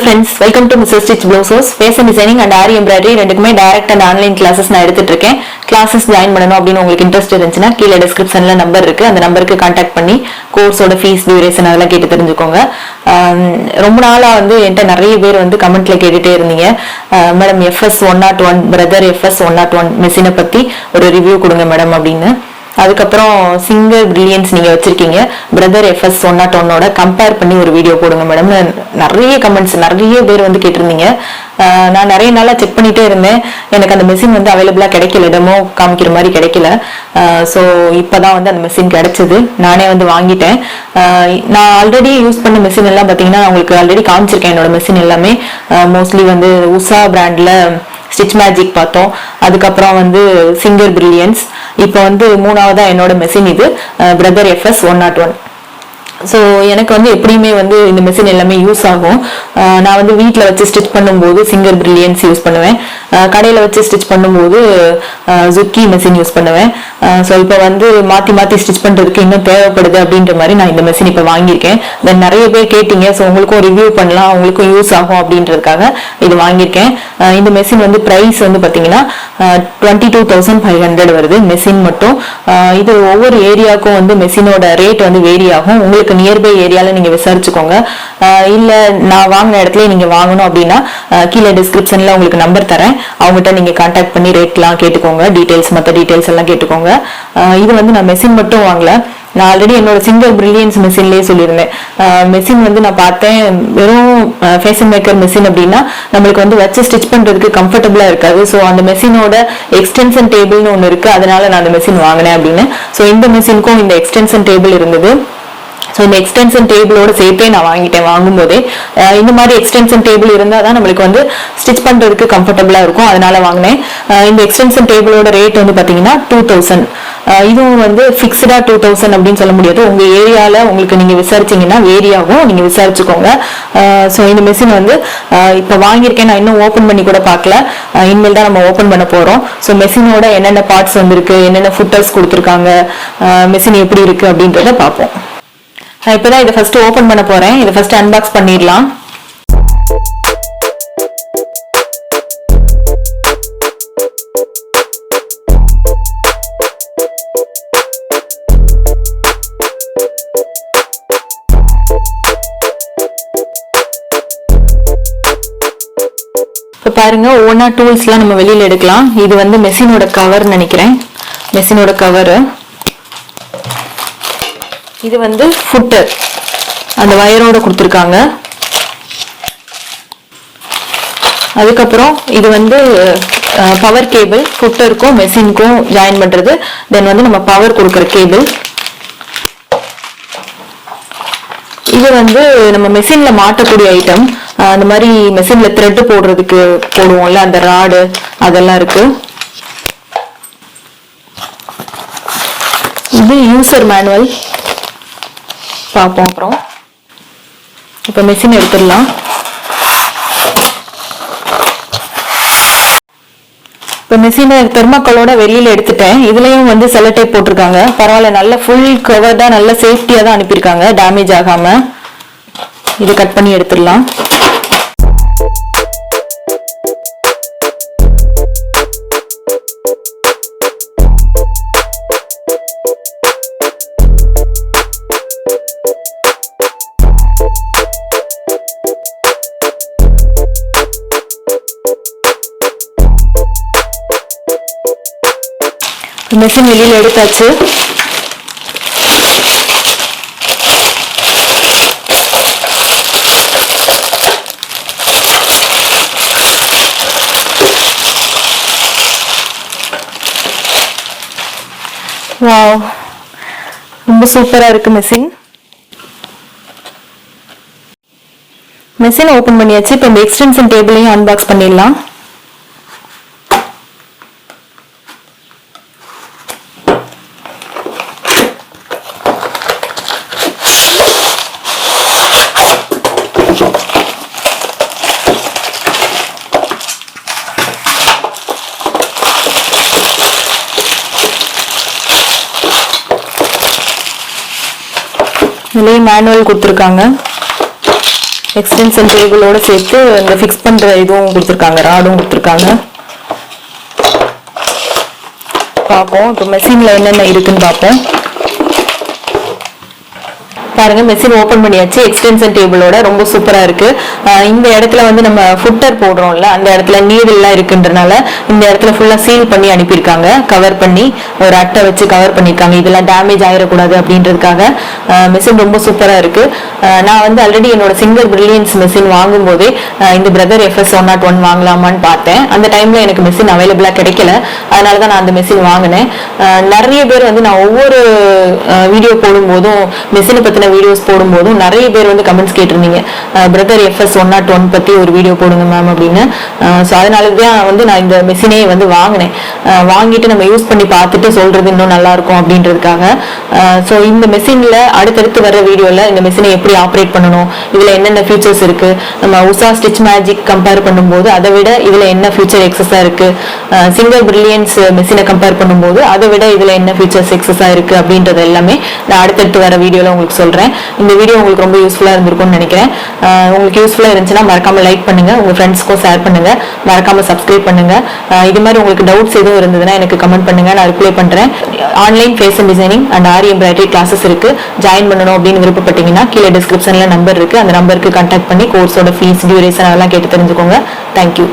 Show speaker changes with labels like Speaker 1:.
Speaker 1: friends, welcome to Mrs. Stitch Blouses, Fashion Designing and Aari Embroidery ரெண்டுக்குமே direct and online classes நான் எடுத்துட்டு இருக்கேன். Classes join பண்ணனும் அப்படினு உங்களுக்கு இன்ட்ரஸ்ட் இருந்துச்சுனா கீழ descriptionல நம்பர் இருக்கு. அந்த நம்பருக்கு कांटेक्ट பண்ணி கோர்ஸோட ஃபீஸ் டியூரேஷன் அதெல்லாம் கேட்டு தெரிஞ்சுக்கோங்க. ரொம்ப நாளா வந்து என்கிட்ட நிறைய பேர் வந்து கமெண்ட்ல கேட்டுட்டே இருந்தீங்க. மேடம் FS101 பிரதர் FS101 மெஷினை பத்தி ஒரு ரிவ்யூ கொடுங்க மேடம் அப்படின்னு. அதுக்கப்புறம் சிங்கிள் பிரில்லியன்ஸ் நீங்க வச்சிருக்கீங்க, பிரதர் FS101ஓட கம்பேர் பண்ணி ஒரு வீடியோ போடுங்க மேடம். நிறைய கமெண்ட்ஸ் நிறைய பேர் வந்து கேட்டிருந்தீங்க. நான் நிறைய நாளா செக் பண்ணிட்டே இருந்தேன். எனக்கு அந்த மெஷின் வந்து அவைலபிளா கிடைக்கல, டெமோ காமிக்கிற மாதிரி கிடைக்கல. ஸோ இப்பதான் வந்து அந்த மெஷின் கிடைச்சது. நானே வந்து வாங்கிட்டேன். நான் ஆல்ரெடி யூஸ் பண்ண மெஷின் எல்லாம் பாத்தீங்கன்னா உங்களுக்கு ஆல்ரெடி காமிச்சிருக்கேன். என்னோட மெஷின் எல்லாமே மோஸ்ட்லி வந்து உஷா பிராண்ட்ல ஸ்டிச் மேஜிக் பார்த்தோம். அதுக்கப்புறம் வந்து சிங்கர் பிரில்லியன்ஸ். இப்போ வந்து மூணாவதா என்னோட மெஷின் இது பிரதர் FS101. ஸோ எனக்கு வந்து எப்படியுமே வந்து இந்த மெஷின் எல்லாமே யூஸ் ஆகும். நான் வந்து வீட்டில் வச்சு ஸ்டிச் பண்ணும்போது சிங்கர் பிரில்லியன்ஸ் யூஸ் பண்ணுவேன், கடையில் வச்சு ஸ்டிச் பண்ணும்போது ஜுக்கி மெஷின் யூஸ் பண்ணுவேன். ஸோ இப்போ வந்து மாற்றி மாற்றி ஸ்டிச் பண்ணுறதுக்கு இன்னும் தேவைப்படுது அப்படின்ற மாதிரி நான் இந்த மெஷின் இப்போ வாங்கியிருக்கேன். தென் நிறைய பேர் கேட்டீங்க, ஸோ உங்களுக்கும் ரிவ்யூ பண்ணலாம், உங்களுக்கும் யூஸ் ஆகும் அப்படின்றதுக்காக இது வாங்கியிருக்கேன். இந்த மெஷின் வந்து ப்ரைஸ் வந்து பார்த்தீங்கன்னா 22,500 வருது மெஷின் மட்டும். இது ஒவ்வொரு ஏரியாவுக்கும் வந்து மெஷினோட ரேட் வந்து வேரி ஆகும். உங்களுக்கு நியர்பை ஏரியால நீங்க விசாரிச்சுக்கோங்க. இல்ல நான் வாங்கின இடத்துல நீங்க வாங்கணும் அப்படின்னா கீழே டிஸ்கிரிப்ஷன்ல உங்களுக்கு நம்பர் தரேன், அவங்ககிட்ட நீங்க கான்டாக்ட் பண்ணி ரேட்லாம் கேட்டுக்கோங்க, டீடைல்ஸ் மற்ற டீடைல்ஸ் எல்லாம் கேட்டுக்கோங்க. இது வந்து நான் மெஷின் மட்டும் வாங்கல, நான் ஆல்ரெடி என்னோட சிங்கிள் பிரில்லியன்ஸ் மெஷின்லேயே சொல்லியிருந்தேன். மெஷின் வந்து நான் பார்த்தேன், வெறும் ஃபேஷன் மேக்கர் மெஷின் அப்படின்னா நம்மளுக்கு வந்து வச்சு ஸ்டிச் பண்றதுக்கு கம்ஃபர்டபுளா இருக்காது. ஸோ அந்த மெஷினோட எக்ஸ்டென்ஷன் டேபிள்னு ஒன்று இருக்கு, அதனால நான் அந்த மெஷின் வாங்கினேன் அப்படின்னு. ஸோ இந்த மெஷினுக்கும் இந்த எக்ஸ்டென்ஷன் டேபிள் இருந்தது. ஸோ இந்த எக்ஸ்டென்ஷன் டேபிளோட சேர்த்தே நான் வாங்கிட்டேன். வாங்கும்போதே இந்த மாதிரி எக்ஸ்டென்ஷன் டேபிள் இருந்தால் தான் நம்மளுக்கு வந்து ஸ்டிச் பண்ணுறதுக்கு கம்ஃபர்டபுளாக இருக்கும், அதனால வாங்கினேன். இந்த எக்ஸ்டென்ஷன் டேபிளோட ரேட் வந்து பார்த்தீங்கன்னா 2000. இதுவும் வந்து ஃபிக்ஸ்டா 2000 அப்படின்னு சொல்ல முடியாது. உங்க ஏரியால உங்களுக்கு நீங்க விசாரிச்சீங்கன்னா வேரி ஆகும், நீங்க விசாரிச்சுக்கோங்க. ஸோ இந்த மெஷின் வந்து இப்போ வாங்கியிருக்கேன், நான் இன்னும் ஓப்பன் பண்ணி கூட பார்க்கல, இனிமேல் தான் நம்ம ஓப்பன் பண்ண போறோம். ஸோ மெஷினோட என்னென்ன பார்ட்ஸ் வந்துருக்கு, என்னென்ன ஃபுட்டர்ஸ் கொடுத்துருக்காங்க, மெஷின் எப்படி இருக்கு அப்படின்றத பார்ப்போம். நான் இப்பதான் இதை ஃபர்ஸ்ட் ஓபன் பண்ண போறேன். இதை ஃபர்ஸ்ட் அன்பாக்ஸ் பண்ணிடலாம். இப்போ பாருங்க, ஒவ்வொன்றா டூல்ஸ்லாம் நம்ம வெளியில எடுக்கலாம். இது வந்து மெஷினோட கவர் நினைக்கிறேன், மெஷினோட கவரு. இது வந்து ஃபுட்டர், அந்த வயரோட கொடுத்துருக்காங்க. அதுக்கப்புறம் இது வந்து பவர் கேபிள், ஃபுட்டருக்கும் மெஷினுக்கும் ஜாயின் பண்றது. தென் வந்து நம்ம பவர் கொடுக்குற கேபிள். இது வந்து நம்ம மெஷின்ல மாட்டக்கூடிய ஐட்டம். அந்த மாதிரி மெஷின்ல த்ரெட் போடுறதுக்கு போடுவோம்ல, அந்த ராடு அதெல்லாம் இருக்கு. இது யூசர் மேனுவல் பார்ப்போம். அப்புறம் இப்போ மெஷின் எடுத்துடலாம். இப்போ மெஷினை தெர்மாக்கோலோட வெளியில எடுத்துட்டேன். இதுலயும் வந்து செல்லோ டேப் போட்டிருக்காங்க, பரவாயில்ல, நல்ல ஃபுல் கவர் தான், நல்ல சேஃப்டியா தான் அனுப்பியிருக்காங்க, டேமேஜ் ஆகாம. இதை கட் பண்ணி எடுத்துடலாம். மெஷின் வெளியில எடுத்தாச்சு. வாவ், ரொம்ப சூப்பரா இருக்கு மெஷின். மெஷின் ஓபன் பண்ணியாச்சு. இப்போ இந்த எக்ஸ்டென்ஷன் டேபிளையும் அன்பாக்ஸ் பண்ணிடலாம். இதுலயே மேனுவல் கொடுத்துருக்காங்க. எக்ஸ்டென்ஷன் டேபிளோட சேர்த்து இந்த ஃபிக்ஸ் பண்ற இதுவும் கொடுத்துருக்காங்க, ராடும் கொடுத்துருக்காங்க. பார்ப்போம் இப்போ மெஷின்ல என்னென்ன இருக்குன்னு பார்ப்போம். பாருங்க மெஷின் ஓபன் பண்ணியாச்சு. எக்ஸ்டென்ஷன் டேபிளோட ரொம்ப சூப்பரா இருக்கு. இந்த இடத்துல வந்து நம்ம ஃபுட்டர் போடுறோம்ல, அந்த இடத்துல நீடில் எல்லாம் இருக்குன்றனால இந்த இடத்துல ஃபுல்லா சீல் பண்ணி அனுப்பியிருக்காங்க. கவர் பண்ணி ஒரு அட்டை வச்சு கவர் பண்ணிருக்காங்க. இதெல்லாம் டேமேஜ் ஆயிடக்கூடாது அப்படின்றதுக்காக மெஷின் ரொம்ப சூப்பரா இருக்கு. நான் வந்து ஆல்ரெடி என்னோட சிங்கிள் பிரில்லியன்ஸ் மெஷின் வாங்கும் போதே இந்த பிரதர் FS101 வாங்கலாமான்னு பார்த்தேன். அந்த டைம்ல எனக்கு மெஷின் அவைலபிளா கிடைக்கல, அதனாலதான் நான் அந்த மெஷின் வாங்கினேன். நிறைய பேர் வந்து நான் ஒவ்வொரு வீடியோ போடும் போதும் மெஷினை பத்தின வீடியோஸ் போடும்போதும் நிறைய பேர் வந்து கமெண்ட்ஸ் கேட்டிருந்தீங்க, பிரதர் FS101 பத்தி ஒரு வீடியோ போடுங்க மேம் அப்படின்னு. ஸோ அதனாலதான் வந்து நான் இந்த மெஷினே வந்து வாங்கினேன். வாங்கிட்டு நம்ம யூஸ் பண்ணி பார்த்துட்டு சொல்றது இன்னும் நல்லா இருக்கும் அப்படின்றதுக்காக. ஸோ இந்த மெஷின்ல அடுத்தடுத்து வர வீடியோல இந்த மெஷினை எப்படி ஆப்ரேட் பண்ணணும், இதுல என்னென்ன ஃபீச்சர்ஸ் இருக்கு, நம்ம உஷா ஸ்டிச் மேஜிக் கம்பேர் பண்ணும்போது அதை விட இதுல என்ன ஃபியூச்சர் எக்ஸஸா இருக்கு, சிங்கிள் பிரில்லியன்ஸ் மெஷினை கம்பேர் பண்ணும்போது அதை விட இதுல என்ன ஃபீச்சர்ஸ் எக்ஸஸா இருக்கு அப்படின்றது எல்லாமே நான் அடுத்தடுத்து வர வீடியோல உங்களுக்கு சொல்றேன். இந்த வீடியோ உங்களுக்கு ரொம்ப யூஸ்ஃபுல்லா இருந்திருக்கும்னு நினைக்கிறேன். உங்களுக்கு யூஸ்ஃபுல்லா இருந்துச்சுன்னா மறக்காம லைக் பண்ணுங்க, உங்க ஃப்ரெண்ட்ஸ்க்கும் ஷேர் பண்ணுங்க, மறக்காம சப்ஸ்கிரைப் பண்ணுங்க. இது மாதிரி உங்களுக்கு டவுட்ஸ் எதுவும் இருந்ததுன்னா எனக்கு கமெண்ட் பண்ணுங்க, நான் ரிப்ளை பண்றேன். Online fashion designing and aari embroidery classes இருக்கு. ஜாயின் பண்ணணும் அப்படின்னு விருப்பப்பட்டீங்கன்னா கீழே டிஸ்கிரிப்ஷன்ல நம்பர் இருக்கு, அந்த நம்பருக்கு கான்டாக்ட் பண்ணி கோர்ஸோட ஃபீஸ், டியூரேஷன் அதெல்லாம் கேட்டு தெரிஞ்சுக்கோங்க. தேங்க்யூ.